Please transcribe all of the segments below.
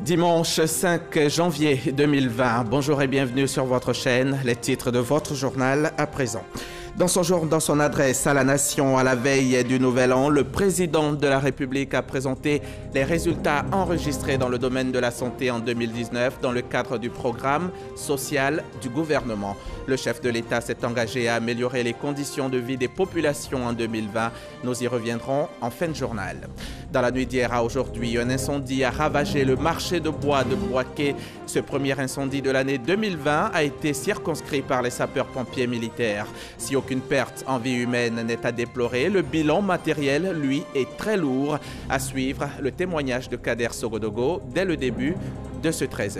Dimanche 5 janvier 2020. Bonjour et bienvenue sur votre chaîne. Les titres de votre journal à présent. Dans son adresse à la nation à la veille du Nouvel An, le président de la République a présenté les résultats enregistrés dans le domaine de la santé en 2019 dans le cadre du programme social du gouvernement. Le chef de l'État s'est engagé à améliorer les conditions de vie des populations en 2020. Nous y reviendrons en fin de journal. Dans la nuit d'hier à aujourd'hui, un incendie a ravagé le marché de bois de Bouaké. Ce premier incendie de l'année 2020 a été circonscrit par les sapeurs-pompiers militaires. Si aucune perte en vie humaine n'est à déplorer, le bilan matériel, lui, est très lourd. À suivre, le témoignage de Kader Sogodogo dès le début de ce 13h.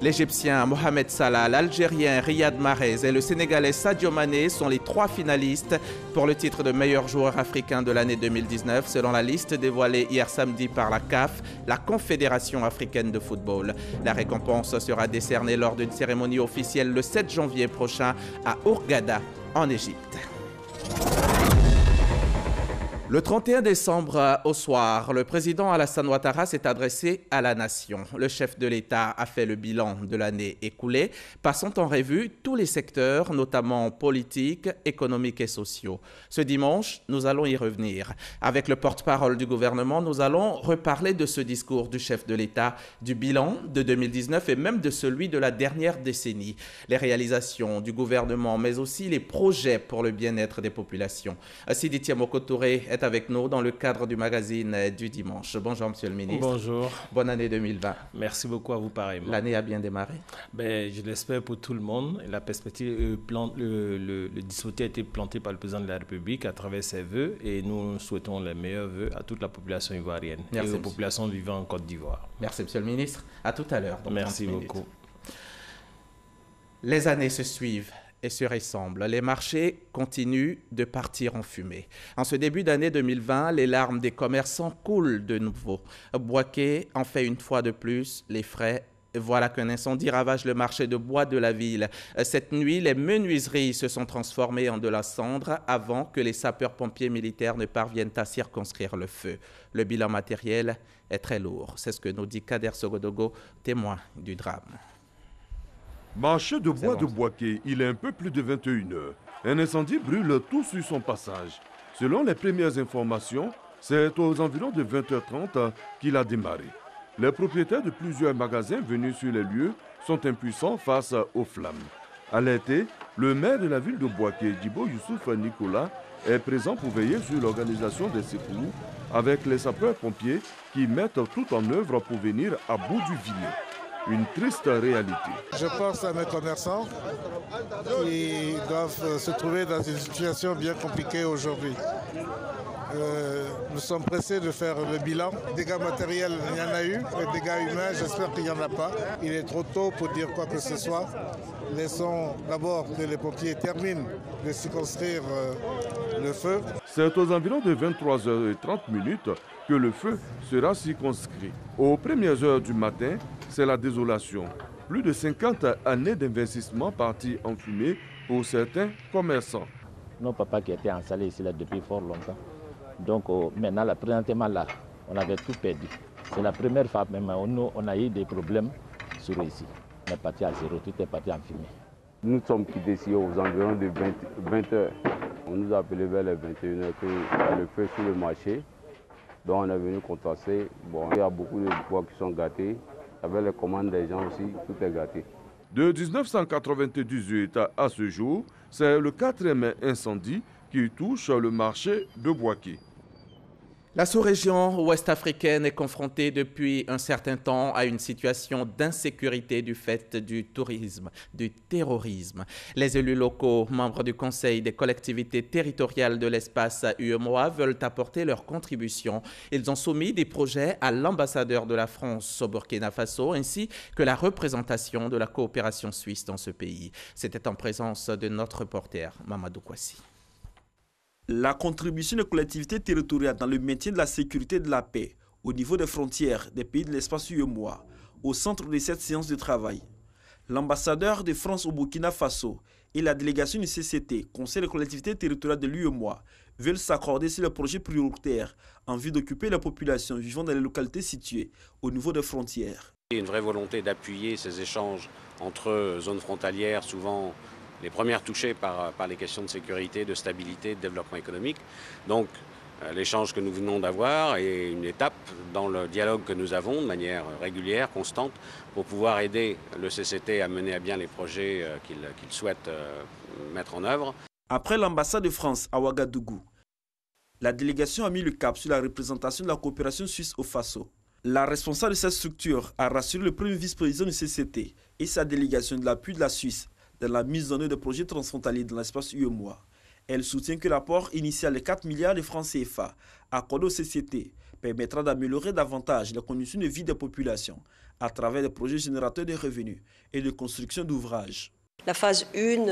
L'Égyptien Mohamed Salah, l'Algérien Riyad Mahrez et le Sénégalais Sadio Mané sont les trois finalistes pour le titre de meilleur joueur africain de l'année 2019, selon la liste dévoilée hier samedi par la CAF, la Confédération africaine de football. La récompense sera décernée lors d'une cérémonie officielle le 7 janvier prochain à Hurghada, en Égypte. Le 31 décembre au soir, le président Alassane Ouattara s'est adressé à la nation. Le chef de l'État a fait le bilan de l'année écoulée, passant en revue tous les secteurs, notamment politiques, économiques et sociaux. Ce dimanche, nous allons y revenir. Avec le porte-parole du gouvernement, nous allons reparler de ce discours du chef de l'État, du bilan de 2019 et même de celui de la dernière décennie. Les réalisations du gouvernement, mais aussi les projets pour le bien-être des populations. Sidi Tiamoko Touré est avec nous dans le cadre du magazine du dimanche. Bonjour Monsieur le Ministre. Bonjour. Bonne année 2020. Merci beaucoup à vous pareillement. L'année a bien démarré? Je l'espère pour tout le monde. La perspective, le dispositif a été planté par le président de la République à travers ses vœux et nous souhaitons les meilleurs vœux à toute la population ivoirienne et aux populations vivant en Côte d'Ivoire. Merci Monsieur le Ministre. À tout à l'heure. Merci beaucoup. Les années se suivent et se ressemblent. Les marchés continuent de partir en fumée. En ce début d'année 2020, les larmes des commerçants coulent de nouveau. Bouaké en fait une fois de plus les frais. Voilà qu'un incendie ravage le marché de bois de la ville. Cette nuit, les menuiseries se sont transformées en de la cendre avant que les sapeurs-pompiers militaires ne parviennent à circonscrire le feu. Le bilan matériel est très lourd. C'est ce que nous dit Kader Sogodogo, témoin du drame. Marché de bois de Bouaké, il est un peu plus de 21 heures. Un incendie brûle tout sur son passage. Selon les premières informations, c'est aux environs de 20h30 qu'il a démarré. Les propriétaires de plusieurs magasins venus sur les lieux sont impuissants face aux flammes. Alerté, le maire de la ville de Bouaké, Djibo Youssouf Nicolas, est présent pour veiller sur l'organisation des secours avec les sapeurs-pompiers qui mettent tout en œuvre pour venir à bout du vilain. Une triste réalité. Je pense à mes commerçants qui doivent se trouver dans une situation bien compliquée aujourd'hui. Nous sommes pressés de faire le bilan. Dégâts matériels, il y en a eu. Les dégâts humains, j'espère qu'il n'y en a pas. Il est trop tôt pour dire quoi que ce soit. Laissons d'abord que les pompiers terminent de circonscrire le feu. C'est aux environs de 23h30 que le feu sera circonscrit. Aux premières heures du matin, c'est la désolation. Plus de 50 années d'investissement parties en fumée pour certains commerçants. Nos papas qui étaient installés ici là, depuis fort longtemps. Donc maintenant, présentement là, on avait tout perdu. C'est la première fois même, on a eu des problèmes sur ici. On est parti à zéro, tout est parti en fumée. Nous sommes quittés ici aux environs de 20 heures. On nous a appelé vers les 21 heures qu'il y a le feu sur le marché. Donc on est venu contraster. Bon, il y a beaucoup de bois qui sont gâtés. Avec les commandes des gens aussi, tout est gâté. De 1998 à ce jour, c'est le 4e incendie qui touche le marché de Bouaké. La sous-région ouest-africaine est confrontée depuis un certain temps à une situation d'insécurité du fait du terrorisme. Les élus locaux, membres du Conseil des collectivités territoriales de l'espace UEMOA, veulent apporter leur contribution. Ils ont soumis des projets à l'ambassadeur de la France au Burkina Faso ainsi que la représentation de la coopération suisse dans ce pays. C'était en présence de notre reporter Mamadou Kouassi. La contribution des collectivités territoriales dans le maintien de la sécurité et de la paix au niveau des frontières des pays de l'espace UEMOA au centre de cette séance de travail. L'ambassadeur de France au Burkina Faso et la délégation du CCT, Conseil des collectivités territoriales de l'UEMOA, veulent s'accorder sur les projets prioritaires en vue d'occuper la population vivant dans les localités situées au niveau des frontières. Il y a une vraie volonté d'appuyer ces échanges entre zones frontalières, souvent les premières touchées par les questions de sécurité, de stabilité, de développement économique. Donc l'échange que nous venons d'avoir est une étape dans le dialogue que nous avons de manière régulière, constante, pour pouvoir aider le CCT à mener à bien les projets qu'il souhaite mettre en œuvre. Après l'ambassade de France à Ouagadougou, la délégation a mis le cap sur la représentation de la coopération suisse au Faso. La responsable de cette structure a rassuré le premier vice-président du CCT et sa délégation de l'appui de la Suisse dans la mise en œuvre de projets transfrontaliers dans l'espace UEMOA. Elle soutient que l'apport initial de 4 milliards de francs CFA accordé au CCT permettra d'améliorer davantage les conditions de vie des populations à travers des projets générateurs de revenus et de construction d'ouvrages. La phase 1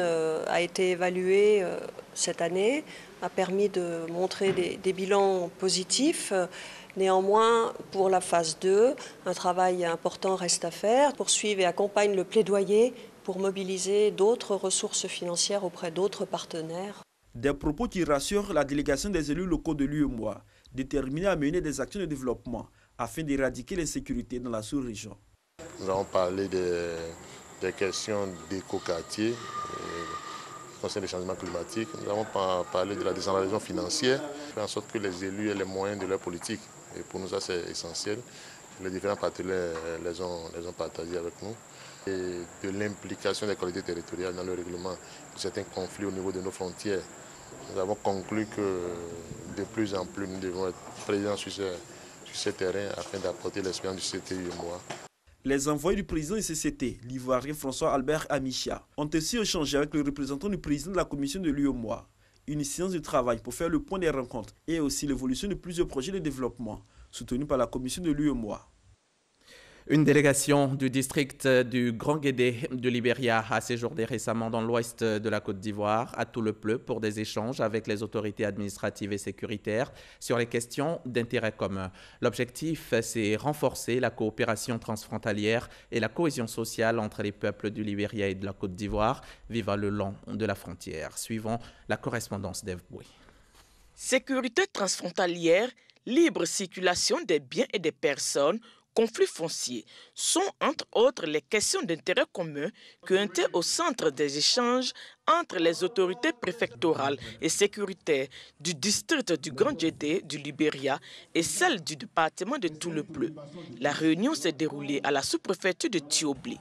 a été évaluée cette année, a permis de montrer des bilans positifs. Néanmoins, pour la phase 2, un travail important reste à faire. Poursuivre et accompagne le plaidoyer pour mobiliser d'autres ressources financières auprès d'autres partenaires. Des propos qui rassurent la délégation des élus locaux de l'UEMOA, déterminés à mener des actions de développement afin d'éradiquer l'insécurité dans la sous-région. Nous avons parlé des questions d'éco-quartier, concernant les changements climatiques. Nous avons parlé de la décentralisation financière, faire en sorte que les élus aient les moyens de leur politique. Et pour nous, ça c'est essentiel. Les différents partenaires les ont partagés avec nous. Et de l'implication des collectivités territoriales dans le règlement de certains conflits au niveau de nos frontières. Nous avons conclu que de plus en plus nous devons être présents sur ce terrain afin d'apporter l'expérience du CCT-UEMOA. Les envoyés du président du CCT, l'Ivoirien François-Albert Amicia, ont aussi échangé avec le représentant du président de la commission de l'UEMOA. Une séance de travail pour faire le point des rencontres et aussi l'évolution de plusieurs projets de développement soutenus par la commission de l'UEMOA. Une délégation du district du Grand Guédé du Libéria a séjourné récemment dans l'ouest de la Côte d'Ivoire, à Tout-le-Pleu, pour des échanges avec les autorités administratives et sécuritaires sur les questions d'intérêt commun. L'objectif, c'est renforcer la coopération transfrontalière et la cohésion sociale entre les peuples du Libéria et de la Côte d'Ivoire vivant le long de la frontière. Suivons la correspondance d'Ève Bouy. Sécurité transfrontalière, libre circulation des biens et des personnes, conflits fonciers sont entre autres les questions d'intérêt commun qui ont été au centre des échanges entre les autorités préfectorales et sécuritaires du district du Grand Guédé du Libéria et celles du département de Tout-le-Pleu. La réunion s'est déroulée à la sous-préfecture de Tioblé.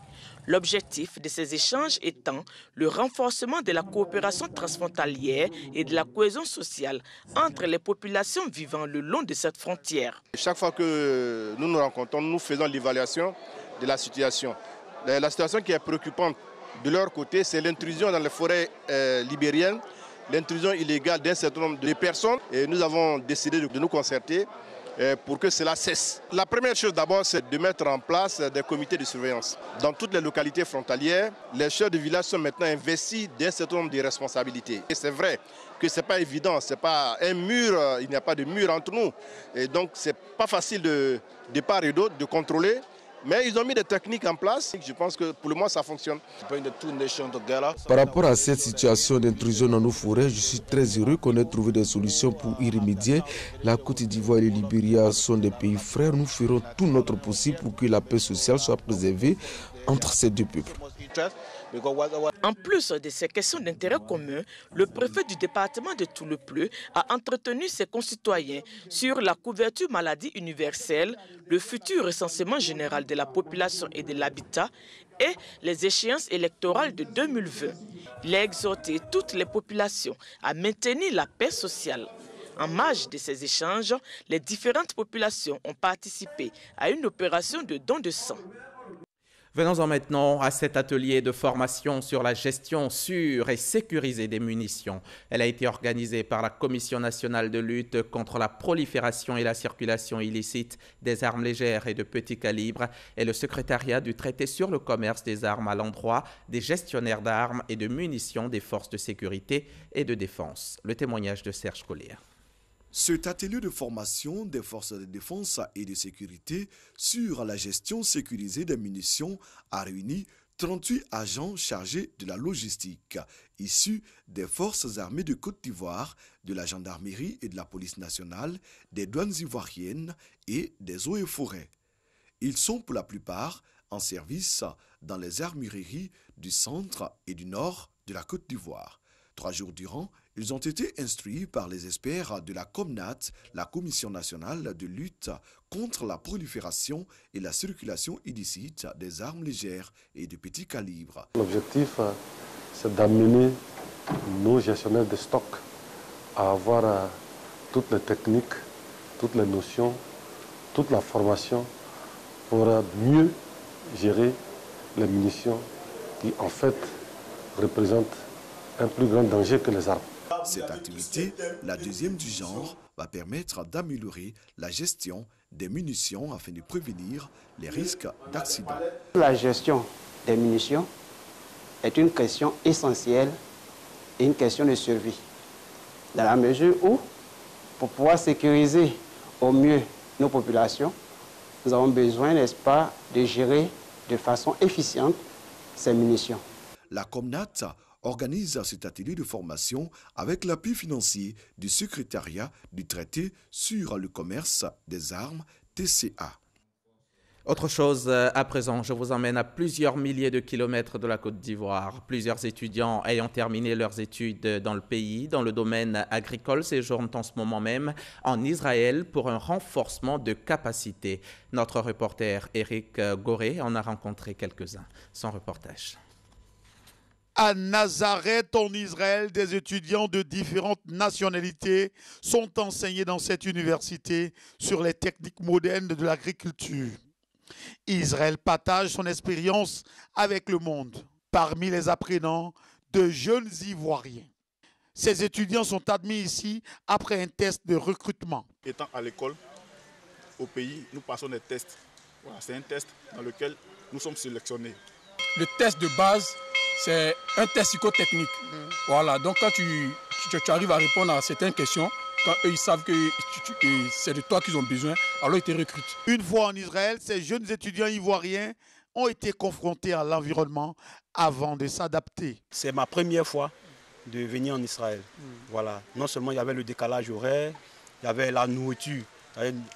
L'objectif de ces échanges étant le renforcement de la coopération transfrontalière et de la cohésion sociale entre les populations vivant le long de cette frontière. Chaque fois que nous nous rencontrons, nous faisons l'évaluation de la situation. La situation qui est préoccupante de leur côté, c'est l'intrusion dans les forêts libériennes, l'intrusion illégale d'un certain nombre de personnes. Et nous avons décidé de nous concerter pour que cela cesse. La première chose d'abord, c'est de mettre en place des comités de surveillance. Dans toutes les localités frontalières, les chefs de village sont maintenant investis d'un certain nombre de responsabilités. Et c'est vrai que ce n'est pas évident, ce n'est pas un mur, il n'y a pas de mur entre nous. Et donc ce n'est pas facile de part et d'autre de contrôler. Mais ils ont mis des techniques en place. Je pense que pour le moment, ça fonctionne. Par rapport à cette situation d'intrusion dans nos forêts, je suis très heureux qu'on ait trouvé des solutions pour y remédier. La Côte d'Ivoire et le Libéria sont des pays frères. Nous ferons tout notre possible pour que la paix sociale soit préservée entre ces deux peuples. En plus de ces questions d'intérêt commun, le préfet du département de Tout-le-Pleu a entretenu ses concitoyens sur la couverture maladie universelle, le futur recensement général de la population et de l'habitat et les échéances électorales de 2020. Il a exhorté toutes les populations à maintenir la paix sociale. En marge de ces échanges, les différentes populations ont participé à une opération de don de sang. Venons-en maintenant à cet atelier de formation sur la gestion sûre et sécurisée des munitions. Elle a été organisée par la Commission nationale de lutte contre la prolifération et la circulation illicite des armes légères et de petit calibre et le secrétariat du traité sur le commerce des armes à l'endroit des gestionnaires d'armes et de munitions des forces de sécurité et de défense. Le témoignage de Serge Collier. Cet atelier de formation des forces de défense et de sécurité sur la gestion sécurisée des munitions a réuni 38 agents chargés de la logistique, issus des forces armées de Côte d'Ivoire, de la gendarmerie et de la police nationale, des douanes ivoiriennes et des eaux et forêts. Ils sont pour la plupart en service dans les armureries du centre et du nord de la Côte d'Ivoire. 3 jours durant, ils ont été instruits par les experts de la COMNAT, la Commission nationale de lutte contre la prolifération et la circulation illicite des armes légères et de petit calibre. L'objectif, c'est d'amener nos gestionnaires de stock à avoir toutes les techniques, toutes les notions, toute la formation pour mieux gérer les munitions qui en fait représentent un plus grand danger que les armes. Cette activité, la deuxième du genre, va permettre d'améliorer la gestion des munitions afin de prévenir les risques d'accident. La gestion des munitions est une question essentielle et une question de survie. Dans la mesure où, pour pouvoir sécuriser au mieux nos populations, nous avons besoin, n'est-ce pas, de gérer de façon efficiente ces munitions. La COMNAT organise cet atelier de formation avec l'appui financier du secrétariat du traité sur le commerce des armes TCA. Autre chose, à présent, je vous emmène à plusieurs milliers de kilomètres de la Côte d'Ivoire. Plusieurs étudiants ayant terminé leurs études dans le pays, dans le domaine agricole, séjournent en ce moment même en Israël pour un renforcement de capacité. Notre reporter Eric Goré en a rencontré quelques-uns. Son reportage. À Nazareth, en Israël, des étudiants de différentes nationalités sont enseignés dans cette université sur les techniques modernes de l'agriculture. Israël partage son expérience avec le monde. Parmi les apprenants, de jeunes Ivoiriens. Ces étudiants sont admis ici après un test de recrutement. Étant à l'école, au pays, nous passons des tests. Voilà, c'est un test dans lequel nous sommes sélectionnés. Le test de base, c'est un test psychotechnique. Voilà, donc quand tu arrives à répondre à certaines questions, quand eux ils savent que c'est de toi qu'ils ont besoin, alors ils te recrutent. Une fois en Israël, ces jeunes étudiants ivoiriens ont été confrontés à l'environnement avant de s'adapter. C'est ma première fois de venir en Israël. Voilà. Non seulement il y avait le décalage horaire, il y avait la nourriture.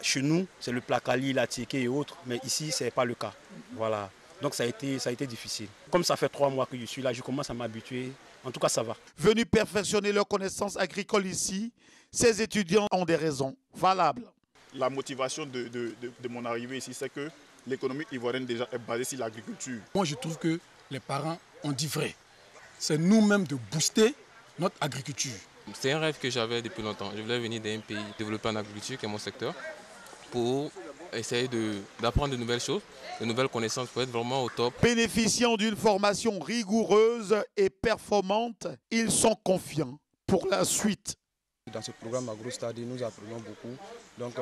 Chez nous, c'est le plat kali, la tiké et autres, mais ici, ce n'est pas le cas. Voilà. Donc ça a été difficile. Comme ça fait 3 mois que je suis là, je commence à m'habituer. En tout cas, ça va. Venus perfectionner leurs connaissances agricoles ici, ces étudiants ont des raisons valables. La motivation de mon arrivée ici, c'est que l'économie ivoirienne déjà est basée sur l'agriculture. Moi, je trouve que les parents ont dit vrai. C'est nous-mêmes de booster notre agriculture. C'est un rêve que j'avais depuis longtemps. Je voulais venir d'un pays développé en agriculture, qui est mon secteur, pour essayer d'apprendre de nouvelles choses, de nouvelles connaissances pour être vraiment au top. Bénéficiant d'une formation rigoureuse et performante, ils sont confiants pour la suite. Dans ce programme AgroStudy, nous apprenons beaucoup. Donc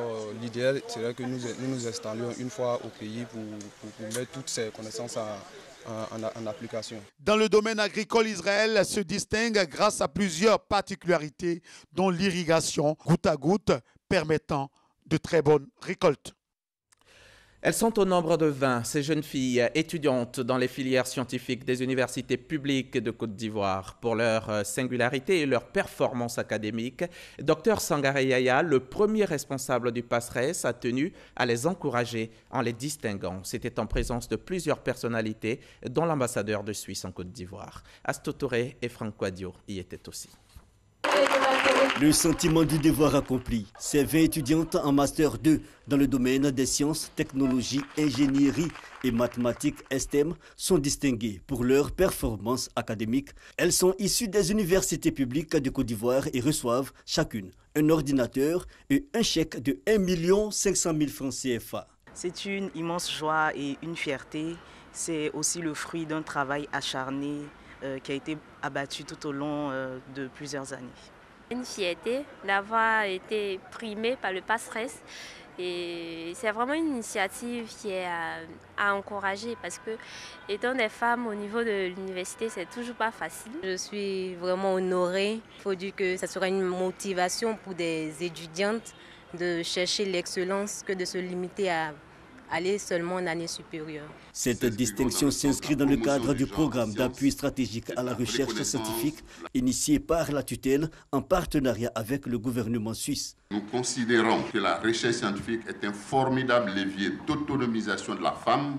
l'idéal serait que nous nous installions une fois au pays pour mettre toutes ces connaissances en application. Dans le domaine agricole, Israël se distingue grâce à plusieurs particularités, dont l'irrigation goutte à goutte permettant de très bonnes récoltes. Elles sont au nombre de 20, ces jeunes filles étudiantes dans les filières scientifiques des universités publiques de Côte d'Ivoire. Pour leur singularité et leur performance académique, Dr Sangaré Yaya, le premier responsable du PASRES, a tenu à les encourager en les distinguant. C'était en présence de plusieurs personnalités, dont l'ambassadeur de Suisse en Côte d'Ivoire. Astou Touré et Franck Quadio y étaient aussi. Le sentiment du devoir accompli. Ces 20 étudiantes en Master 2 dans le domaine des sciences, technologies, ingénierie et mathématiques STEM sont distinguées pour leur performance académique. Elles sont issues des universités publiques de Côte d'Ivoire et reçoivent chacune un ordinateur et un chèque de 1 500 000 francs CFA. C'est une immense joie et une fierté. C'est aussi le fruit d'un travail acharné qui a été abattu tout au long de plusieurs années. Une fierté d'avoir été primée par le PASRES et c'est vraiment une initiative qui est à encourager parce que étant des femmes au niveau de l'université, c'est toujours pas facile. Je suis vraiment honorée. Il faut dire que ça sera une motivation pour des étudiantes de chercher l'excellence que de se limiter à aller seulement en année supérieure. Cette distinction s'inscrit dans le cadre du programme d'appui stratégique à la recherche scientifique initié par la tutelle en partenariat avec le gouvernement suisse. Nous considérons que la recherche scientifique est un formidable levier d'autonomisation de la femme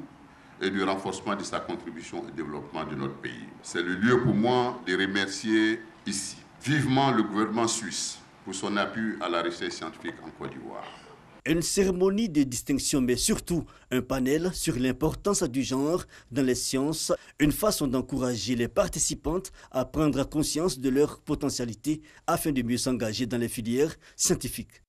et du renforcement de sa contribution au développement de notre pays. C'est le lieu pour moi de remercier ici vivement le gouvernement suisse pour son appui à la recherche scientifique en Côte d'Ivoire. Une cérémonie de distinction, mais surtout un panel sur l'importance du genre dans les sciences, une façon d'encourager les participantes à prendre conscience de leur potentialité afin de mieux s'engager dans les filières scientifiques.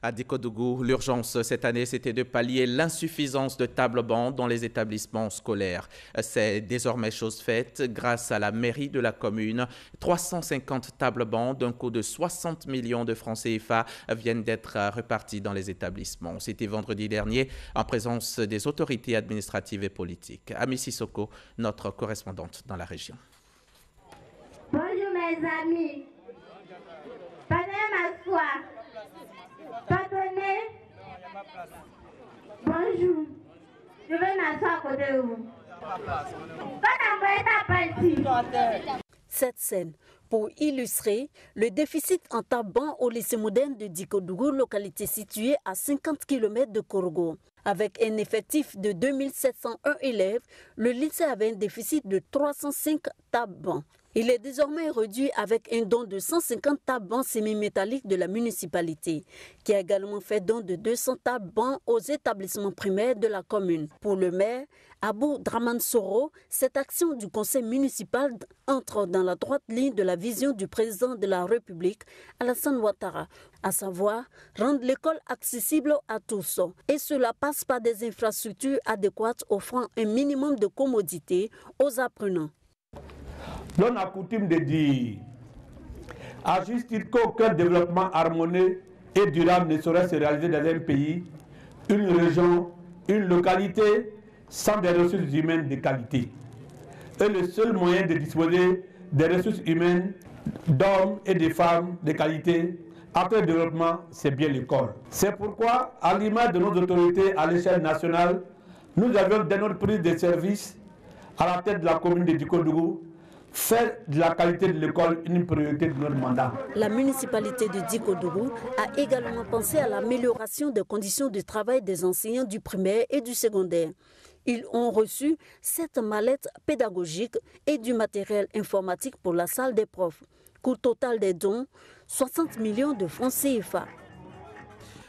À Dikodougou, l'urgence cette année, c'était de pallier l'insuffisance de tables-bancs dans les établissements scolaires. C'est désormais chose faite grâce à la mairie de la commune. 350 tables-bancs d'un coût de 60 millions de francs CFA viennent d'être repartis dans les établissements. C'était vendredi dernier en présence des autorités administratives et politiques. Ami Sissoko, notre correspondante dans la région. Bonjour mes amis. Prenez m'asseoir. Pardonnez. Bonjour. Je vais m'asseoir à côté de vous. Cette scène pour illustrer le déficit en tables-bancs au lycée moderne de Dikodougou, localité située à 50 km de Korogo. Avec un effectif de 2701 élèves, le lycée avait un déficit de 305 tables-bancs. Il est désormais réduit avec un don de 150 tables-bancs semi-métalliques de la municipalité, qui a également fait don de 200 tables-bancs aux établissements primaires de la commune. Pour le maire, Abou Draman Soro, cette action du conseil municipal entre dans la droite ligne de la vision du président de la République, Alassane Ouattara, à savoir rendre l'école accessible à tous. Et cela passe par des infrastructures adéquates offrant un minimum de commodité aux apprenants. L'on a coutume de dire, à juste titre qu'aucun développement harmonieux et durable ne saurait se réaliser dans un pays, une région, une localité sans des ressources humaines de qualité. Et le seul moyen de disposer des ressources humaines, d'hommes et de femmes de qualité, après le développement, c'est bien l'école. C'est pourquoi, à l'image de nos autorités à l'échelle nationale, nous avions dès notre prise de service à la tête de la commune de Dikodougou, faire de la qualité de l'école une priorité de notre mandat. La municipalité de Dikodougou a également pensé à l'amélioration des conditions de travail des enseignants du primaire et du secondaire. Ils ont reçu 7 mallettes pédagogiques et du matériel informatique pour la salle des profs. Coût total des dons, 60 millions de francs CFA.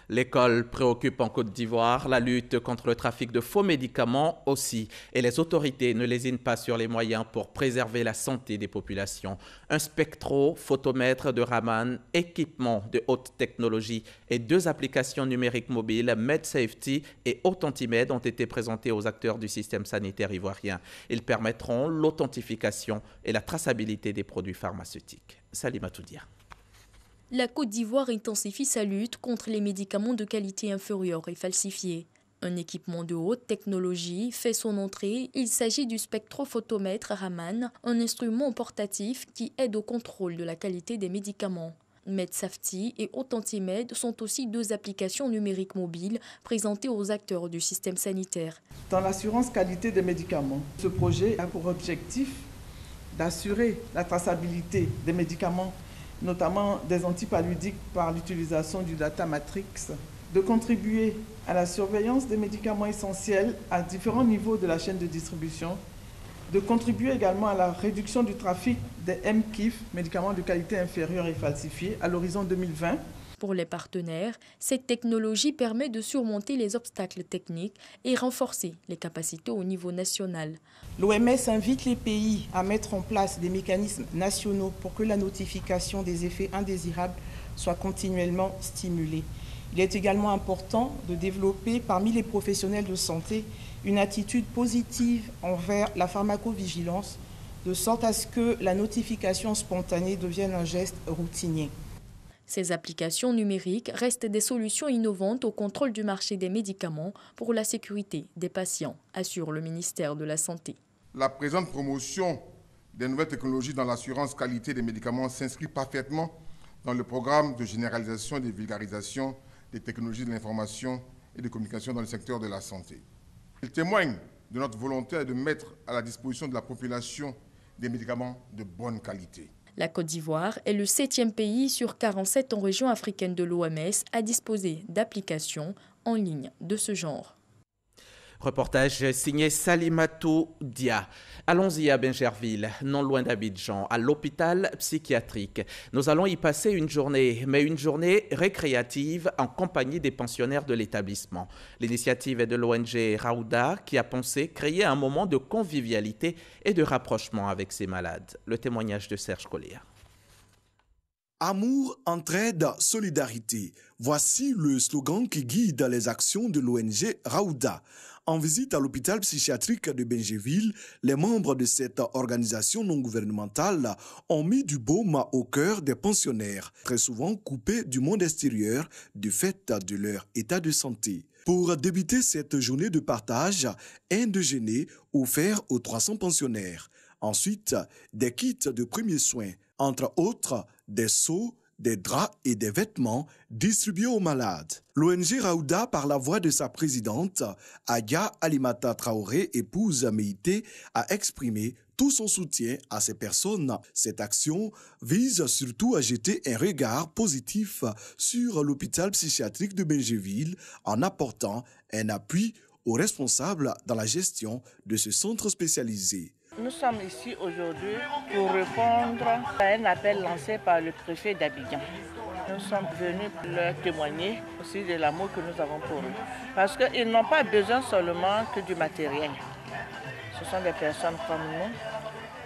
L'école préoccupe en Côte d'Ivoire, la lutte contre le trafic de faux médicaments aussi. Et les autorités ne lésinent pas sur les moyens pour préserver la santé des populations. Un spectrophotomètre de Raman, équipement de haute technologie et 2 applications numériques mobiles, MedSafety et Authentimed, ont été présentés aux acteurs du système sanitaire ivoirien. Ils permettront l'authentification et la traçabilité des produits pharmaceutiques. Salima Toudia. La Côte d'Ivoire intensifie sa lutte contre les médicaments de qualité inférieure et falsifiés. Un équipement de haute technologie fait son entrée. Il s'agit du spectrophotomètre Raman, un instrument portatif qui aide au contrôle de la qualité des médicaments. MedSafety et Authentimed sont aussi 2 applications numériques mobiles présentées aux acteurs du système sanitaire. Dans l'assurance qualité des médicaments, ce projet a pour objectif d'assurer la traçabilité des médicaments, notamment des antipaludiques par l'utilisation du data matrix, de contribuer à la surveillance des médicaments essentiels à différents niveaux de la chaîne de distribution, de contribuer également à la réduction du trafic des MKIF, médicaments de qualité inférieure et falsifiés, à l'horizon 2020. Pour les partenaires, cette technologie permet de surmonter les obstacles techniques et renforcer les capacités au niveau national. L'OMS invite les pays à mettre en place des mécanismes nationaux pour que la notification des effets indésirables soit continuellement stimulée. Il est également important de développer parmi les professionnels de santé une attitude positive envers la pharmacovigilance, de sorte à ce que la notification spontanée devienne un geste routinier. Ces applications numériques restent des solutions innovantes au contrôle du marché des médicaments pour la sécurité des patients, assure le ministère de la Santé. La présente promotion des nouvelles technologies dans l'assurance qualité des médicaments s'inscrit parfaitement dans le programme de généralisation et de vulgarisation des technologies de l'information et de communication dans le secteur de la santé. Il témoigne de notre volonté de mettre à la disposition de la population des médicaments de bonne qualité. La Côte d'Ivoire est le 7e pays sur 47 en région africaine de l'OMS à disposer d'applications en ligne de ce genre. Reportage signé Salimatou Dia. Allons-y à Bingerville, non loin d'Abidjan, à l'hôpital psychiatrique. Nous allons y passer une journée, mais une journée récréative en compagnie des pensionnaires de l'établissement. L'initiative est de l'ONG Raouda qui a pensé créer un moment de convivialité et de rapprochement avec ses malades. Le témoignage de Serge Collier. Amour, entraide, solidarité. Voici le slogan qui guide les actions de l'ONG Raouda. En visite à l'hôpital psychiatrique de Bingerville, les membres de cette organisation non gouvernementale ont mis du baume au cœur des pensionnaires, très souvent coupés du monde extérieur du fait de leur état de santé. Pour débuter cette journée de partage, un déjeuner offert aux 300 pensionnaires. Ensuite, des kits de premiers soins, entre autres des seaux, des draps et des vêtements distribués aux malades. L'ONG Raouda, par la voix de sa présidente, Aya Alimata Traoré, épouse Meïté, a exprimé tout son soutien à ces personnes. Cette action vise surtout à jeter un regard positif sur l'hôpital psychiatrique de Bingerville en apportant un appui aux responsables dans la gestion de ce centre spécialisé. Nous sommes ici aujourd'hui pour répondre à un appel lancé par le préfet d'Abidjan. Nous sommes venus leur témoigner aussi de l'amour que nous avons pour eux. Parce qu'ils n'ont pas besoin seulement que du matériel. Ce sont des personnes comme nous.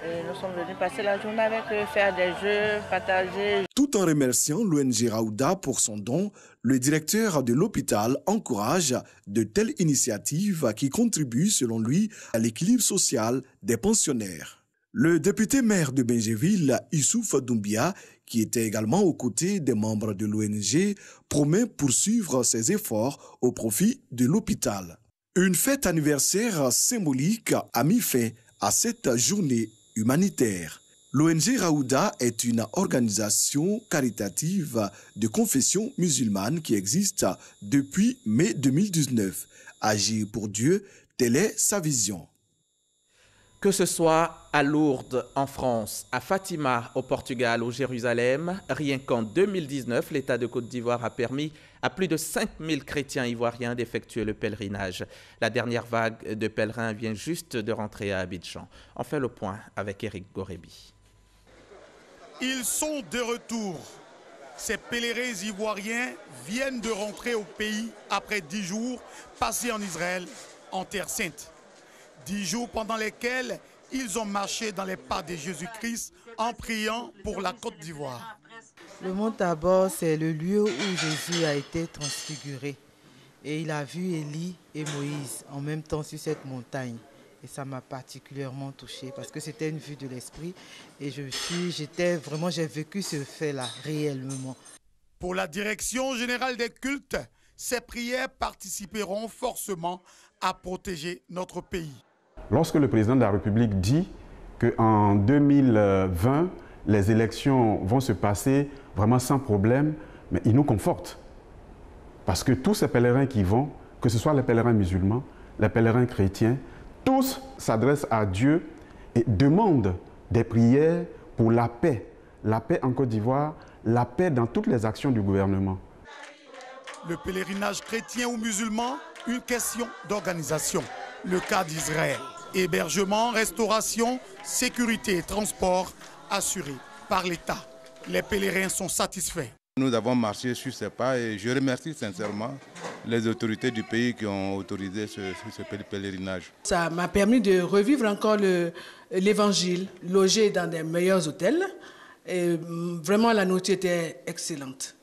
Et nous sommes venus passer la journée avec eux, faire des jeux, partager. Tout en remerciant l'ONG Raouda pour son don, le directeur de l'hôpital encourage de telles initiatives qui contribuent, selon lui, à l'équilibre social des pensionnaires. Le député maire de Bingerville, Issouf Doumbia, qui était également aux côtés des membres de l'ONG, promet poursuivre ses efforts au profit de l'hôpital. Une fête anniversaire symbolique a mis fin à cette journée humanitaire. L'ONG Raouda est une organisation caritative de confession musulmane qui existe depuis mai 2019. Agir pour Dieu, telle est sa vision. Que ce soit à Lourdes, en France, à Fatima, au Portugal ou Jérusalem, rien qu'en 2019, l'État de Côte d'Ivoire a permis à plus de 5000 chrétiens ivoiriens d'effectuer le pèlerinage. La dernière vague de pèlerins vient juste de rentrer à Abidjan. On fait le point avec Éric Gorebi. Ils sont de retour. Ces pèlerins ivoiriens viennent de rentrer au pays après 10 jours passés en Israël, en Terre Sainte. 10 jours pendant lesquels ils ont marché dans les pas de Jésus-Christ en priant pour la Côte d'Ivoire. Le mont Tabor, c'est le lieu où Jésus a été transfiguré. Et il a vu Élie et Moïse en même temps sur cette montagne. Et ça m'a particulièrement touchée parce que c'était une vue de l'esprit. Et j'ai vécu ce fait-là réellement. Pour la direction générale des cultes, ces prières participeront forcément à protéger notre pays. Lorsque le président de la République dit qu'en 2020, les élections vont se passer vraiment sans problème, mais il nous conforte. Parce que tous ces pèlerins qui vont, que ce soit les pèlerins musulmans, les pèlerins chrétiens, tous s'adressent à Dieu et demandent des prières pour la paix en Côte d'Ivoire, la paix dans toutes les actions du gouvernement. Le pèlerinage chrétien ou musulman, une question d'organisation. Le cas d'Israël. Hébergement, restauration, sécurité et transport assurés par l'État. Les pèlerins sont satisfaits. Nous avons marché sur ces pas et je remercie sincèrement les autorités du pays qui ont autorisé ce pèlerinage. Ça m'a permis de revivre encore l'évangile, loger dans des meilleurs hôtels. Et vraiment, la nourriture était excellente.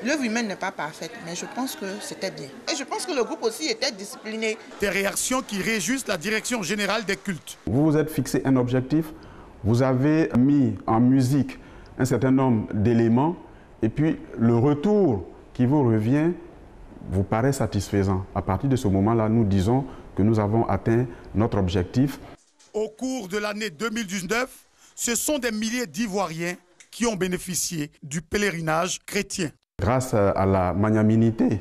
L'œuvre humaine n'est pas parfaite, mais je pense que c'était bien. Et je pense que le groupe aussi était discipliné. Des réactions qui réjouissent la direction générale des cultes. Vous vous êtes fixé un objectif, vous avez mis en musique un certain nombre d'éléments et puis le retour qui vous revient vous paraît satisfaisant. À partir de ce moment-là, nous disons que nous avons atteint notre objectif. Au cours de l'année 2019, ce sont des milliers d'Ivoiriens qui ont bénéficié du pèlerinage chrétien. Grâce à la magnanimité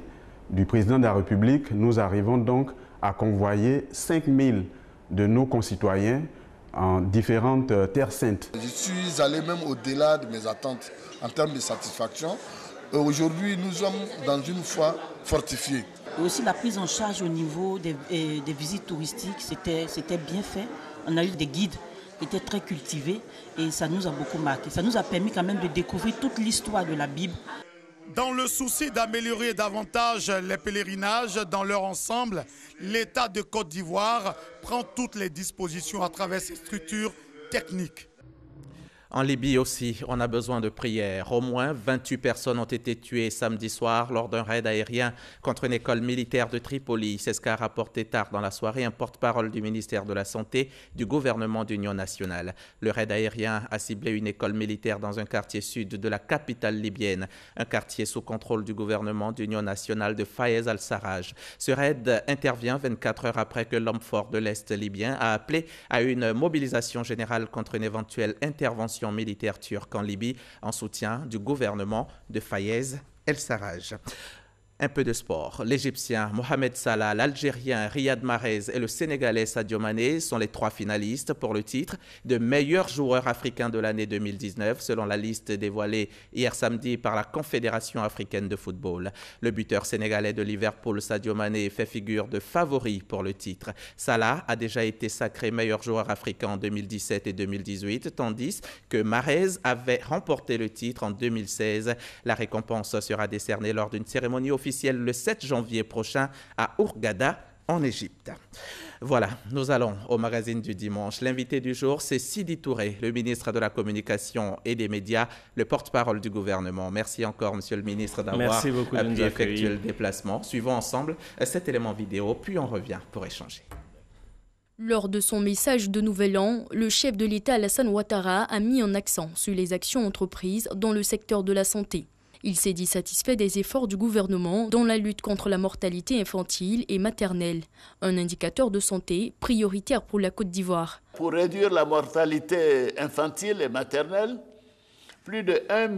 du président de la République, nous arrivons donc à convoyer 5000 de nos concitoyens en différentes terres saintes. Je suis allé même au-delà de mes attentes en termes de satisfaction. Aujourd'hui, nous sommes dans une foi fortifiée. Et aussi la prise en charge au niveau des visites touristiques, c'était bien fait. On a eu des guides qui étaient très cultivés et ça nous a beaucoup marqué. Ça nous a permis quand même de découvrir toute l'histoire de la Bible. Dans le souci d'améliorer davantage les pèlerinages dans leur ensemble, l'État de Côte d'Ivoire prend toutes les dispositions à travers ses structures techniques. En Libye aussi, on a besoin de prières. Au moins 28 personnes ont été tuées samedi soir lors d'un raid aérien contre une école militaire de Tripoli. C'est ce qu'a rapporté tard dans la soirée un porte-parole du ministère de la Santé du gouvernement d'Union nationale. Le raid aérien a ciblé une école militaire dans un quartier sud de la capitale libyenne, un quartier sous contrôle du gouvernement d'Union nationale de Fayez al-Sarraj. Ce raid intervient 24 heures après que l'homme fort de l'Est libyen a appelé à une mobilisation générale contre une éventuelle intervention militaire turque en Libye en soutien du gouvernement de Fayez el-Sarraj. Un peu de sport. L'Égyptien Mohamed Salah, l'Algérien Riyad Mahrez et le Sénégalais Sadio Mané sont les 3 finalistes pour le titre de meilleur joueur africain de l'année 2019 selon la liste dévoilée hier samedi par la Confédération africaine de football. Le buteur sénégalais de Liverpool, Sadio Mané, fait figure de favori pour le titre. Salah a déjà été sacré meilleur joueur africain en 2017 et 2018, tandis que Mahrez avait remporté le titre en 2016. La récompense sera décernée lors d'une cérémonie officielle le 7 janvier prochain à Hurghada, en Égypte. Voilà, nous allons au magazine du dimanche. L'invité du jour, c'est Sidi Touré, le ministre de la Communication et des Médias, le porte-parole du gouvernement. Merci encore, monsieur le ministre, d'avoir pu effectuer le déplacement. Suivons ensemble cet élément vidéo, puis on revient pour échanger. Lors de son message de Nouvel An, le chef de l'État Alassane Ouattara a mis un accent sur les actions entreprises dans le secteur de la santé. Il s'est dit satisfait des efforts du gouvernement dans la lutte contre la mortalité infantile et maternelle, un indicateur de santé prioritaire pour la Côte d'Ivoire. Pour réduire la mortalité infantile et maternelle, plus de 1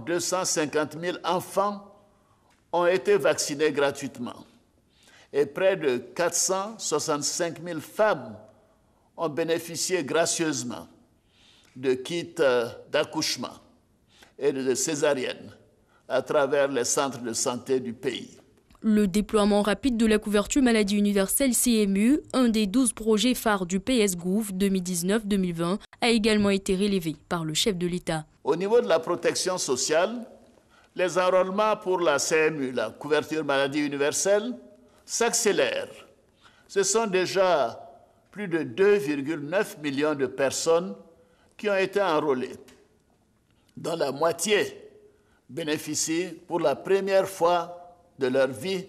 250 000 enfants ont été vaccinés gratuitement et près de 465 000 femmes ont bénéficié gracieusement de kits d'accouchement et de césariennes à travers les centres de santé du pays. Le déploiement rapide de la couverture maladie universelle CMU, un des 12 projets phares du PS-Gouv 2019-2020, a également été relevé par le chef de l'État. Au niveau de la protection sociale, les enrôlements pour la CMU, la couverture maladie universelle, s'accélèrent. Ce sont déjà plus de 2,9 millions de personnes qui ont été enrôlées, dont la moitié bénéficient pour la première fois de leur vie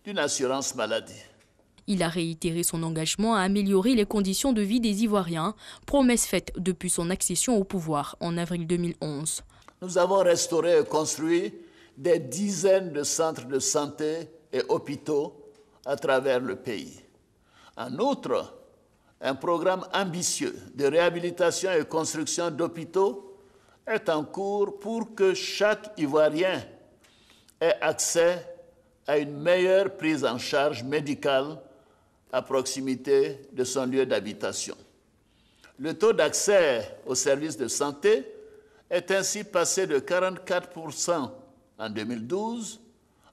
d'une assurance maladie. Il a réitéré son engagement à améliorer les conditions de vie des Ivoiriens, promesse faite depuis son accession au pouvoir en avril 2011. Nous avons restauré et construit des dizaines de centres de santé et hôpitaux à travers le pays. En outre, un programme ambitieux de réhabilitation et construction d'hôpitaux est en cours pour que chaque Ivoirien ait accès à une meilleure prise en charge médicale à proximité de son lieu d'habitation. Le taux d'accès aux services de santé est ainsi passé de 44% en 2012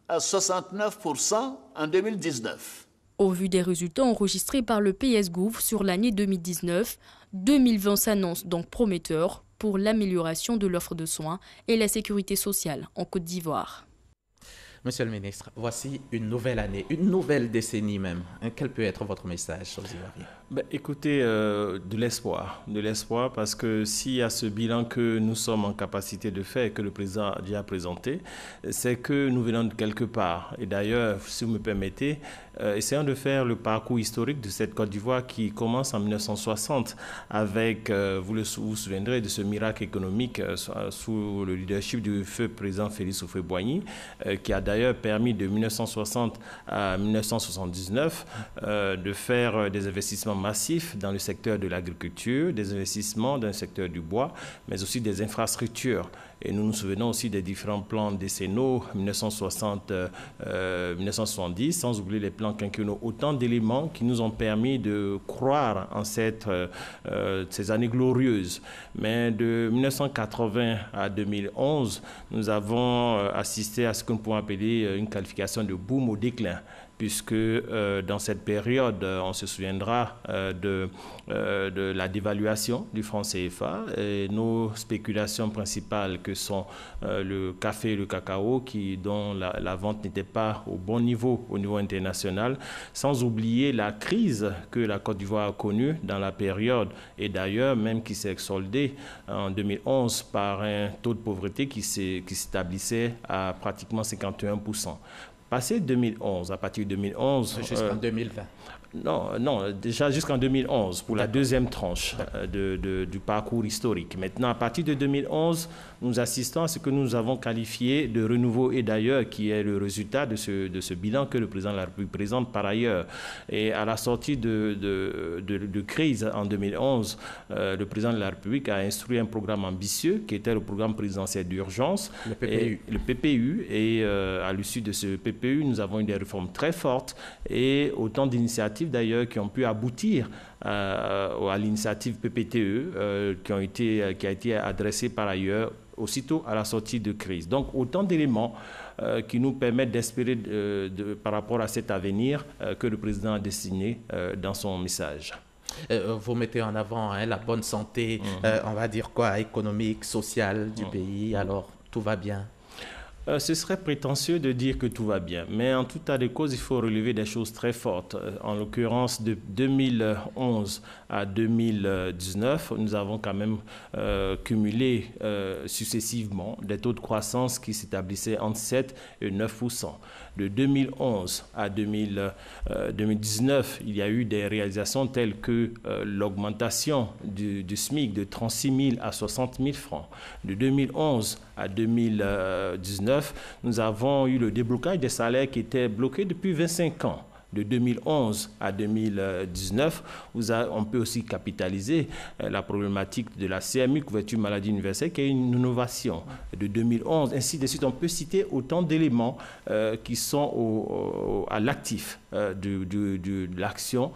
à 69% en 2019. Au vu des résultats enregistrés par le PS-Gouv sur l'année 2019, 2020 s'annonce donc prometteur pour l'amélioration de l'offre de soins et la sécurité sociale en Côte d'Ivoire. Monsieur le ministre, voici une nouvelle année, une nouvelle décennie même. Quel peut être votre message aux Ivoiriens? Écoutez, de l'espoir parce que s'il y a ce bilan que nous sommes en capacité de faire et que le président a déjà présenté, c'est que nous venons de quelque part. Et d'ailleurs, si vous me permettez, essayons de faire le parcours historique de cette Côte d'Ivoire qui commence en 1960 avec, vous vous souviendrez de ce miracle économique sous le leadership du feu président Félix Houphouët-Boigny qui a d'ailleurs permis de 1960 à 1979 de faire des investissements massifs dans le secteur de l'agriculture, des investissements dans le secteur du bois, mais aussi des infrastructures. Et nous nous souvenons aussi des différents plans décennaux 1960-1970, sans oublier les plans quinquennaux. Autant d'éléments qui nous ont permis de croire en ces années glorieuses. Mais de 1980 à 2011, nous avons assisté à ce que nous pouvons appeler une qualification de boom au déclin, puisque dans cette période, on se souviendra de la dévaluation du franc CFA et nos spéculations principales que sont le café et le cacao, dont la vente n'était pas au bon niveau au niveau international, sans oublier la crise que la Côte d'Ivoire a connue dans la période, et d'ailleurs même qui s'est soldée en 2011 par un taux de pauvreté qui s'établissait à pratiquement 51%. Passé 2011, à partir de 2011... Jusqu'en 2020. Non, déjà jusqu'en 2011, pour la deuxième tranche du parcours historique. Maintenant, à partir de 2011, nous assistons à ce que nous avons qualifié de renouveau, et d'ailleurs, qui est le résultat de ce bilan que le président de la République présente par ailleurs. Et à la sortie de crise en 2011, le président de la République a instruit un programme ambitieux, qui était le programme présidentiel d'urgence. Le PPU. Le PPU. Et à l'issue de ce PPU, nous avons eu des réformes très fortes et autant d'initiatives d'ailleurs qui ont pu aboutir à l'initiative PPTE qui a été adressée par ailleurs aussitôt à la sortie de crise. Donc autant d'éléments qui nous permettent d'espérer par rapport à cet avenir que le président a dessiné dans son message. Vous mettez en avant la bonne santé, on va dire quoi, économique, sociale du pays, alors tout va bien? Ce serait prétentieux de dire que tout va bien, mais en tout état de cause, il faut relever des choses très fortes. En l'occurrence, de 2011 à 2019, nous avons quand même cumulé successivement des taux de croissance qui s'établissaient entre 7 et 9%. De 2011 à 2019, il y a eu des réalisations telles que l'augmentation du SMIC de 36 000 à 60 000 francs. De 2011 à 2019, nous avons eu le déblocage des salaires qui étaient bloqués depuis 25 ans. De 2011 à 2019, on peut aussi capitaliser la problématique de la CMU, couverture maladie universelle, qui est une innovation. De 2011, ainsi de suite, on peut citer autant d'éléments qui sont à l'actif de l'action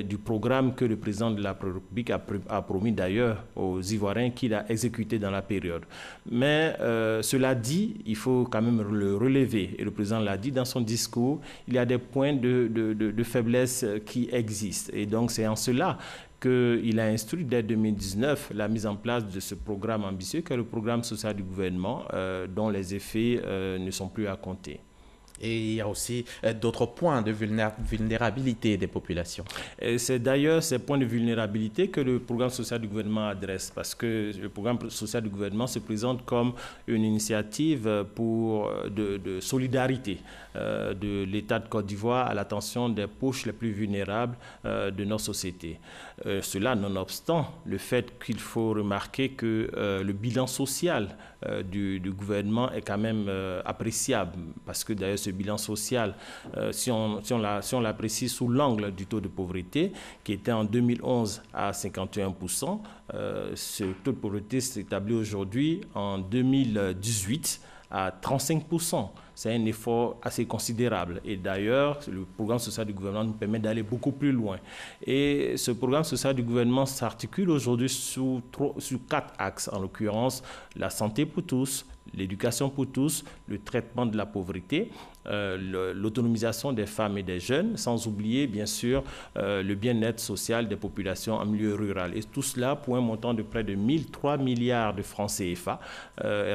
du programme que le président de la République a promis d'ailleurs aux Ivoiriens qu'il a exécuté dans la période. Mais cela dit, il faut quand même le relever, et le président l'a dit dans son discours, il y a des points de faiblesse qui existent. Et donc c'est en cela qu'il a instruit dès 2019 la mise en place de ce programme ambitieux qui est le programme social du gouvernement dont les effets ne sont plus à compter. Et il y a aussi d'autres points de vulnérabilité des populations. C'est d'ailleurs ces points de vulnérabilité que le programme social du gouvernement adresse, parce que le programme social du gouvernement se présente comme une initiative de solidarité de l'État de Côte d'Ivoire à l'attention des poches les plus vulnérables de nos sociétés. Cela nonobstant le fait qu'il faut remarquer que le bilan social du gouvernement est quand même appréciable, parce que d'ailleurs ce bilan social, si on l'apprécie sous l'angle du taux de pauvreté, qui était en 2011 à 51%, ce taux de pauvreté s'établit aujourd'hui en 2018 à 35%. C'est un effort assez considérable. Et d'ailleurs, le programme social du gouvernement nous permet d'aller beaucoup plus loin. Et ce programme social du gouvernement s'articule aujourd'hui sur 4 axes, en l'occurrence la santé pour tous, l'éducation pour tous, le traitement de la pauvreté, l'autonomisation des femmes et des jeunes, sans oublier bien sûr le bien-être social des populations en milieu rural. Et tout cela pour un montant de près de 1,3 milliards de francs CFA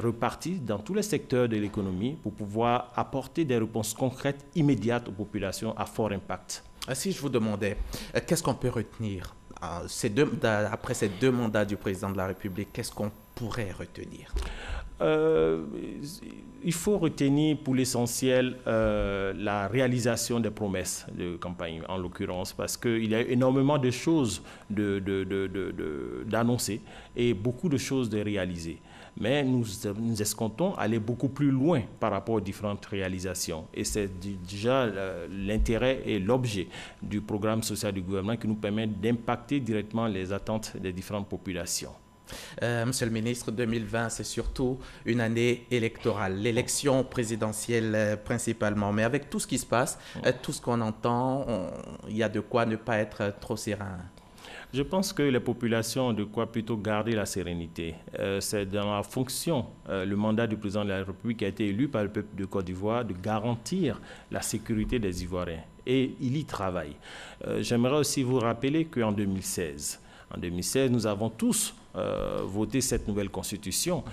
repartis dans tous les secteurs de l'économie pour pouvoir apporter des réponses concrètes immédiates aux populations à fort impact. Si je vous demandais, qu'est-ce qu'on peut retenir après ces 2 mandats du président de la République, qu'est-ce qu'on pourrait retenir? Il faut retenir pour l'essentiel la réalisation des promesses de campagne, en l'occurrence, parce qu'il y a énormément de choses d'annoncer et beaucoup de choses de réaliser. Mais nous escomptons aller beaucoup plus loin par rapport aux différentes réalisations. Et c'est déjà l'intérêt et l'objet du programme social du gouvernement qui nous permet d'impacter directement les attentes des différentes populations. Monsieur le ministre, 2020, c'est surtout une année électorale, l'élection présidentielle principalement. Mais avec tout ce qui se passe, tout ce qu'on entend, il y a de quoi ne pas être trop serein. Je pense que les populations ont de quoi plutôt garder la sérénité. C'est dans la fonction, le mandat du président de la République qui a été élu par le peuple de Côte d'Ivoire de garantir la sécurité des Ivoiriens. Et il y travaille. J'aimerais aussi vous rappeler qu'en 2016, nous avons tous voté cette nouvelle constitution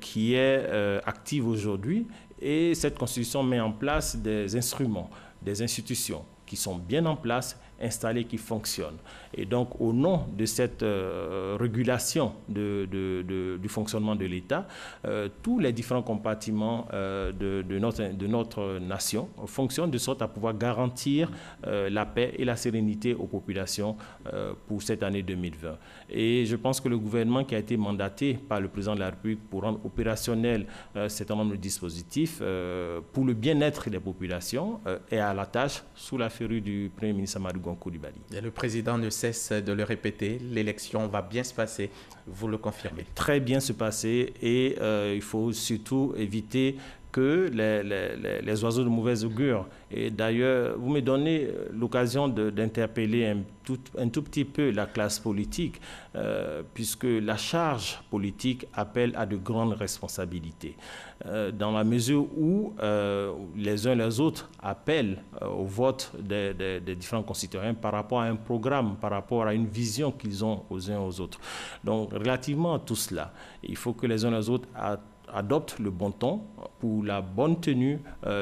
qui est active aujourd'hui. Et cette constitution met en place des instruments, des institutions qui sont bien en place, installées, qui fonctionnent. Et donc, au nom de cette régulation du fonctionnement de l'État, tous les différents compartiments de notre nation fonctionnent de sorte à pouvoir garantir la paix et la sérénité aux populations pour cette année 2020. Et je pense que le gouvernement qui a été mandaté par le président de la République pour rendre opérationnel un certain nombre de dispositifs pour le bien-être des populations est à la tâche sous la férule du Premier ministre Amadou Koulibaly. Et le président ne cesse de le répéter, l'élection va bien se passer, vous le confirmez? Très bien se passer et il faut surtout éviter que les oiseaux de mauvaise augure. Et d'ailleurs, vous me donnez l'occasion d'interpeller un tout petit peu la classe politique, puisque la charge politique appelle à de grandes responsabilités. Dans la mesure où les uns les autres appellent au vote des différents concitoyens par rapport à un programme, par rapport à une vision qu'ils ont aux uns aux autres. Donc, relativement à tout cela, il faut que les uns les autres adopte le bon ton pour la bonne tenue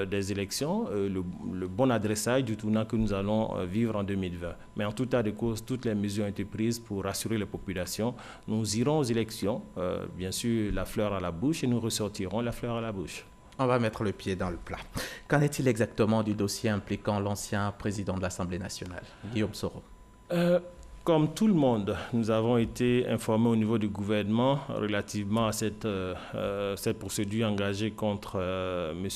des élections, le bon adressage du tournant que nous allons vivre en 2020. Mais en tout état de cause, toutes les mesures ont été prises pour rassurer les populations. Nous irons aux élections, bien sûr, la fleur à la bouche, et nous ressortirons la fleur à la bouche. On va mettre le pied dans le plat. Qu'en est-il exactement du dossier impliquant l'ancien président de l'Assemblée nationale, Guillaume Soro? Comme tout le monde, nous avons été informés au niveau du gouvernement relativement à cette procédure engagée contre M.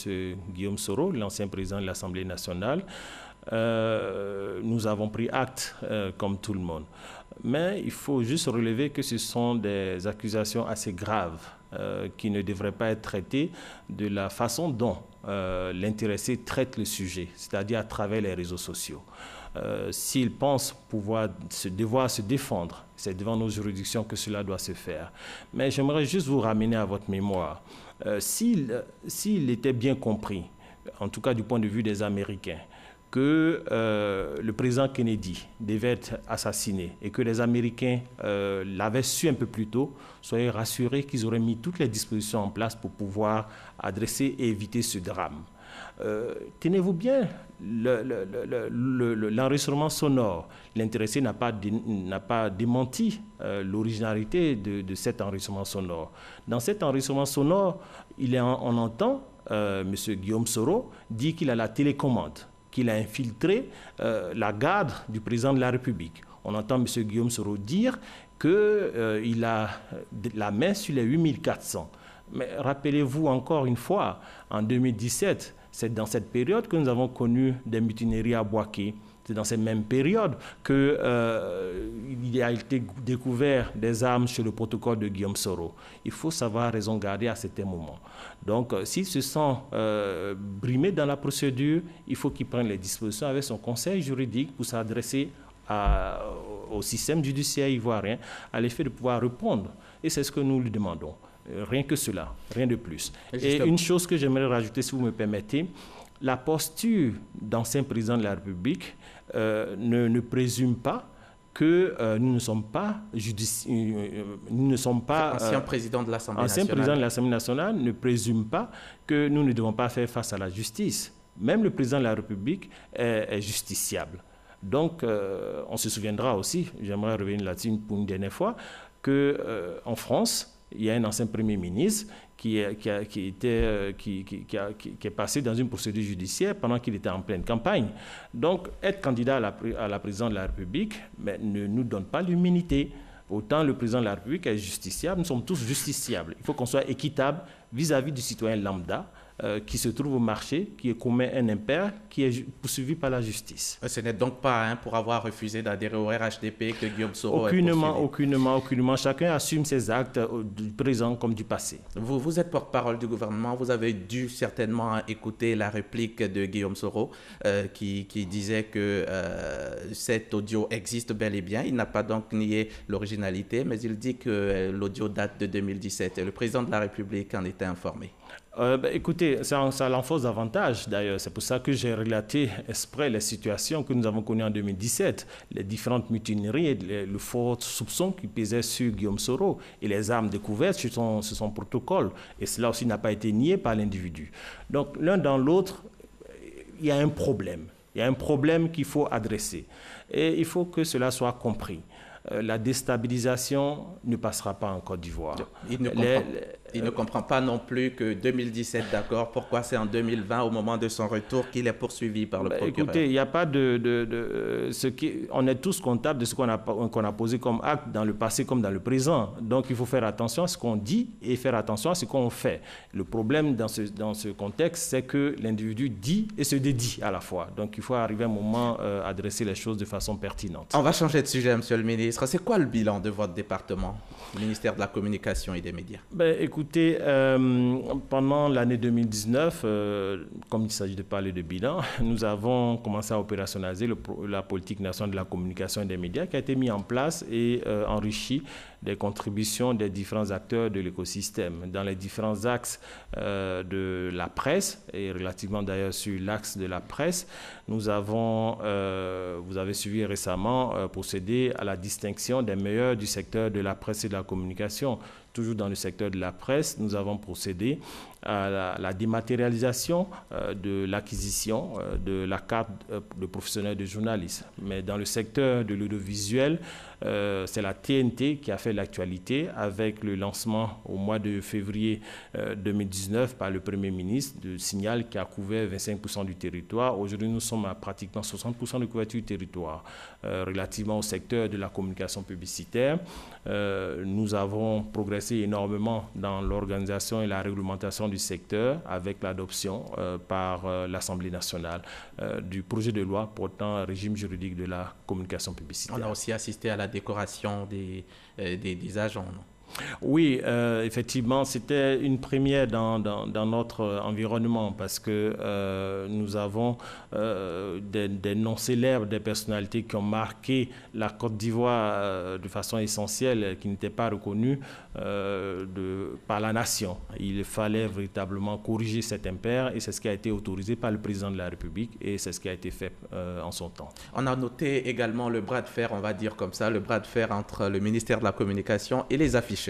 Guillaume Soro, l'ancien président de l'Assemblée nationale. Nous avons pris acte comme tout le monde. Mais il faut juste relever que ce sont des accusations assez graves qui ne devraient pas être traitées de la façon dont l'intéressé traite le sujet, c'est-à-dire à travers les réseaux sociaux. S'il pense devoir se défendre, c'est devant nos juridictions que cela doit se faire. Mais j'aimerais juste vous ramener à votre mémoire. S'il était bien compris, en tout cas du point de vue des Américains, que le président Kennedy devait être assassiné et que les Américains l'avaient su un peu plus tôt, soyez rassurés qu'ils auraient mis toutes les dispositions en place pour pouvoir adresser et éviter ce drame. Tenez-vous bien, l'enregistrement sonore, l'intéressé n'a pas démenti l'originalité de cet enregistrement sonore. Dans cet enregistrement sonore, on entend M. Guillaume Soro dire qu'il a la télécommande, qu'il a infiltré la garde du président de la République. On entend M. Guillaume Soro dire qu'il a la main sur les 8400. Mais rappelez-vous encore une fois, en 2017, c'est dans cette période que nous avons connu des mutineries à Bouaké. C'est dans cette même période qu'il a été découvert des armes sur le protocole de Guillaume Soro. Il faut savoir raison garder à certains moments. Donc, s'il se sent brimé dans la procédure, il faut qu'il prenne les dispositions avec son conseil juridique pour s'adresser au système judiciaire ivoirien à l'effet de pouvoir répondre. Et c'est ce que nous lui demandons. Rien que cela, rien de plus. Et une chose que j'aimerais rajouter, si vous me permettez, la posture d'ancien président de la République ne présume pas que nous ne sommes pas ancien président de l'Assemblée nationale. Ancien président de l'Assemblée nationale ne présume pas que nous ne devons pas faire face à la justice. Même le président de la République est justiciable. Donc, on se souviendra aussi, j'aimerais revenir là-dessus pour une dernière fois, qu'en France, il y a un ancien Premier ministre qui est passé dans une procédure judiciaire pendant qu'il était en pleine campagne. Donc, être candidat à la présidence de la République ne nous donne pas l'immunité. Autant le président de la République est justiciable, nous sommes tous justiciables. Il faut qu'on soit équitable vis-à-vis du citoyen lambda qui se trouve au marché, qui commet un impair, qui est poursuivi par la justice. Ce n'est donc pas pour avoir refusé d'adhérer au RHDP que Guillaume Soro est poursuivi. Aucunement. Chacun assume ses actes du présent comme du passé. Vous êtes porte-parole du gouvernement. Vous avez dû certainement écouter la réplique de Guillaume Soro qui disait que cet audio existe bel et bien. Il n'a pas donc nié l'originalité, mais il dit que l'audio date de 2017 et le président de la République en était informé. Écoutez, ça l'enforce davantage d'ailleurs. C'est pour ça que j'ai relaté exprès les situations que nous avons connues en 2017, les différentes mutineries et le fort soupçon qui pesait sur Guillaume Soro et les armes découvertes sur son protocole. Et cela aussi n'a pas été nié par l'individu. Donc l'un dans l'autre, il y a un problème. Il y a un problème qu'il faut adresser. Et il faut que cela soit compris. La déstabilisation ne passera pas en Côte d'Ivoire. Il ne comprend pas non plus que 2017, d'accord, pourquoi c'est en 2020, au moment de son retour, qu'il est poursuivi par le procureur. Écoutez, il n'y a pas on est tous comptables de ce qu'on a posé comme acte dans le passé comme dans le présent. Donc il faut faire attention à ce qu'on dit et faire attention à ce qu'on fait. Le problème dans ce contexte, c'est que l'individu dit et se dédie à la fois. Donc il faut arriver à un moment à adresser les choses de façon pertinente. On va changer de sujet, monsieur le ministre. C'est quoi le bilan de votre département, le ministère de la Communication et des Médias? Écoutez, pendant l'année 2019, comme il s'agit de parler de bilan, nous avons commencé à opérationnaliser la politique nationale de la communication et des médias qui a été mise en place et enrichie des contributions des différents acteurs de l'écosystème dans les différents axes de la presse et relativement d'ailleurs sur l'axe de la presse. Nous avons, vous avez suivi récemment, procédé à la distinction des meilleurs du secteur de la presse et de la communication. Toujours dans le secteur de la presse, nous avons procédé à la dématérialisation de l'acquisition de la carte de professionnel de journaliste. Mais dans le secteur de l'audiovisuel, c'est la TNT qui a fait l'actualité avec le lancement au mois de février 2019 par le Premier ministre de Signal qui a couvert 25% du territoire. Aujourd'hui, nous sommes à pratiquement 60% de couverture du territoire. Relativement au secteur de la communication publicitaire, nous avons progressé énormément dans l'organisation et la réglementation du secteur avec l'adoption par l'Assemblée nationale du projet de loi portant un régime juridique de la communication publicitaire. On a aussi assisté à la décoration des agents, non? Oui, effectivement, c'était une première dans notre environnement parce que nous avons des noms célèbres, des personnalités qui ont marqué la Côte d'Ivoire de façon essentielle, qui n'étaient pas reconnues par la nation. Il fallait véritablement corriger cet impair et c'est ce qui a été autorisé par le président de la République et c'est ce qui a été fait en son temps. On a noté également le bras de fer, on va dire comme ça, le bras de fer entre le ministère de la Communication et les afficheurs.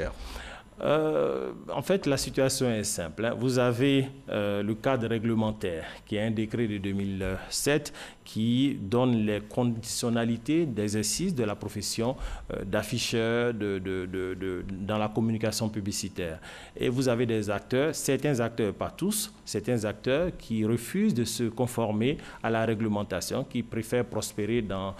En fait, la situation est simple. Vous avez le cadre réglementaire, qui est un décret de 2007, qui donne les conditionnalités d'exercice de la profession d'afficheur dans la communication publicitaire. Et vous avez des acteurs, certains acteurs, pas tous, certains acteurs qui refusent de se conformer à la réglementation, qui préfèrent prospérer dans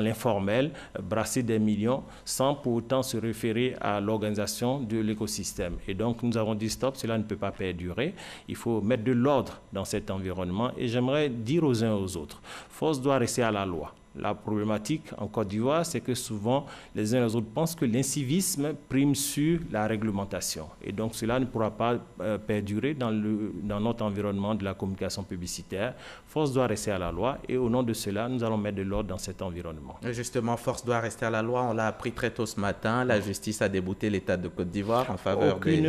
l'informel, brasser des millions, sans pour autant se référer à l'organisation de l'écosystème. Et donc, nous avons dit stop, cela ne peut pas perdurer. Il faut mettre de l'ordre dans cet environnement. Et j'aimerais dire aux uns et aux autres, force doit rester à la loi. La problématique en Côte d'Ivoire, c'est que souvent, les uns et les autres pensent que l'incivisme prime sur la réglementation. Et donc, cela ne pourra pas perdurer dans notre environnement de la communication publicitaire. Force doit rester à la loi. Et au nom de cela, nous allons mettre de l'ordre dans cet environnement. Justement, force doit rester à la loi. On l'a appris très tôt ce matin. La justice a débouté l'État de Côte d'Ivoire en faveur des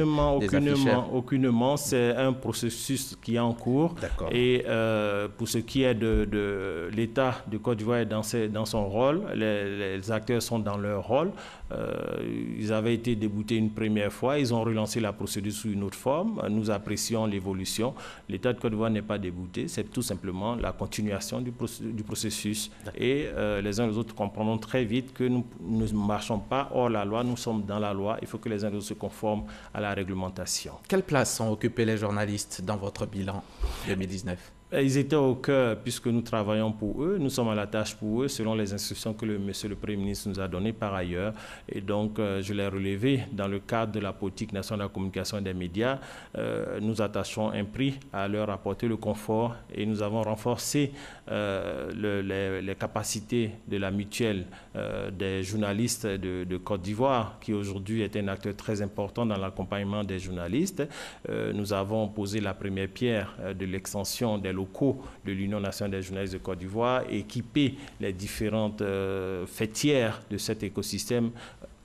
afficheurs. Aucunement. C'est un processus qui est en cours. Et pour ce qui est de l'État de Côte d'Ivoire dans son rôle, les acteurs sont dans leur rôle. Ils avaient été déboutés une première fois, ils ont relancé la procédure sous une autre forme. Nous apprécions l'évolution. L'État de Côte d'Ivoire n'est pas débouté, c'est tout simplement la continuation du processus. Et les uns et les autres comprendront très vite que nous ne marchons pas hors la loi, nous sommes dans la loi. Il faut que les uns et les autres se conforment à la réglementation. Quelle place ont occupé les journalistes dans votre bilan 2019 ? Ils étaient au cœur puisque nous travaillons pour eux, nous sommes à la tâche pour eux selon les instructions que Monsieur le Premier ministre nous a données par ailleurs. Et donc, je l'ai relevé dans le cadre de la politique nationale de la communication et des médias. Nous attachons un prix à leur apporter le confort et nous avons renforcé les capacités de la mutuelle des journalistes de Côte d'Ivoire, qui aujourd'hui est un acteur très important dans l'accompagnement des journalistes. Nous avons posé la première pierre de l'extension des locaux de l'Union nationale des journalistes de Côte d'Ivoire, équiper les différentes fêtières de cet écosystème.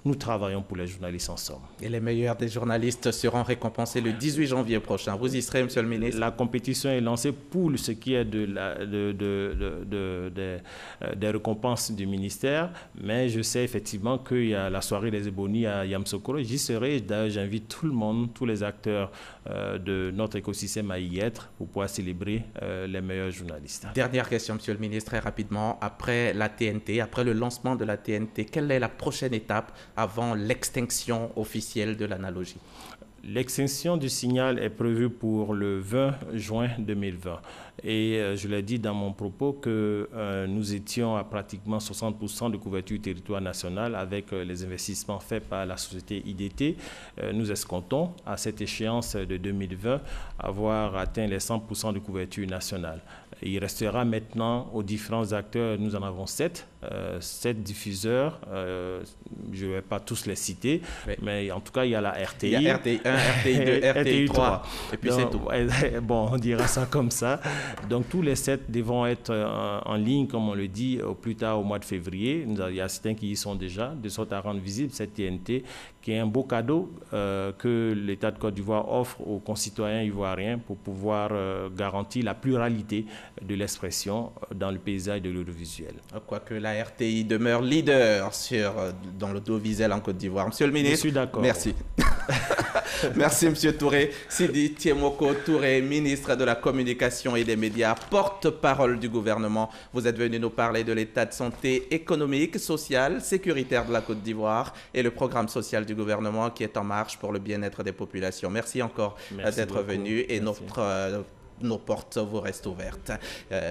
Nous travaillons pour les journalistes ensemble. Et les meilleurs des journalistes seront récompensés le 18 janvier prochain. Vous y serez, Monsieur le ministre? La compétition est lancée pour ce qui est des récompenses du ministère, mais je sais effectivement qu'il y a la soirée des Ebonies à Yamoussoukro. J'y serai. D'ailleurs, j'invite tout le monde, tous les acteurs de notre écosystème à y être pour pouvoir célébrer les meilleurs journalistes. Dernière question, Monsieur le ministre, très rapidement. Après la TNT, après le lancement de la TNT, quelle est la prochaine étape avant l'extinction officielle de l'analogie? L'extinction du signal est prévue pour le 20 juin 2020. Et je l'ai dit dans mon propos que nous étions à pratiquement 60% de couverture territoire nationale avec les investissements faits par la société IDT. Nous escomptons à cette échéance de 2020 avoir atteint les 100% de couverture nationale. Il restera maintenant aux différents acteurs, nous en avons 7 diffuseurs, je ne vais pas tous les citer, oui. Mais en tout cas il y a la RTI. Il y a RTI 1, RTI 2, RTI 3, et puis c'est tout. Bon, on dira ça comme ça. Donc tous les 7 devront être en ligne, comme on le dit, au plus tard au mois de février. Il y a certains qui y sont déjà, de sorte à rendre visible cette TNT, qui est un beau cadeau que l'État de Côte d'Ivoire offre aux concitoyens ivoiriens pour pouvoir garantir la pluralité de l'expression dans le paysage de l'audiovisuel. Quoique la RTI demeure leader dans l'audiovisuel en Côte d'Ivoire. Monsieur le ministre, je suis d'accord. Merci. Merci, Monsieur Touré. Sidi Tiemoko Touré, ministre de la Communication et des Médias, porte-parole du gouvernement. Vous êtes venu nous parler de l'état de santé économique, social, sécuritaire de la Côte d'Ivoire et le programme social du gouvernement qui est en marche pour le bien-être des populations. Merci encore d'être venu et nos portes vous restent ouvertes.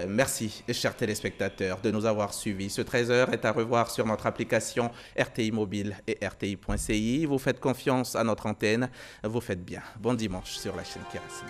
Merci, chers téléspectateurs, de nous avoir suivis. Ce 13h est à revoir sur notre application RTI Mobile et RTI.ci. Vous faites confiance à notre antenne. Vous faites bien. Bon dimanche sur la chaîne Kérasime.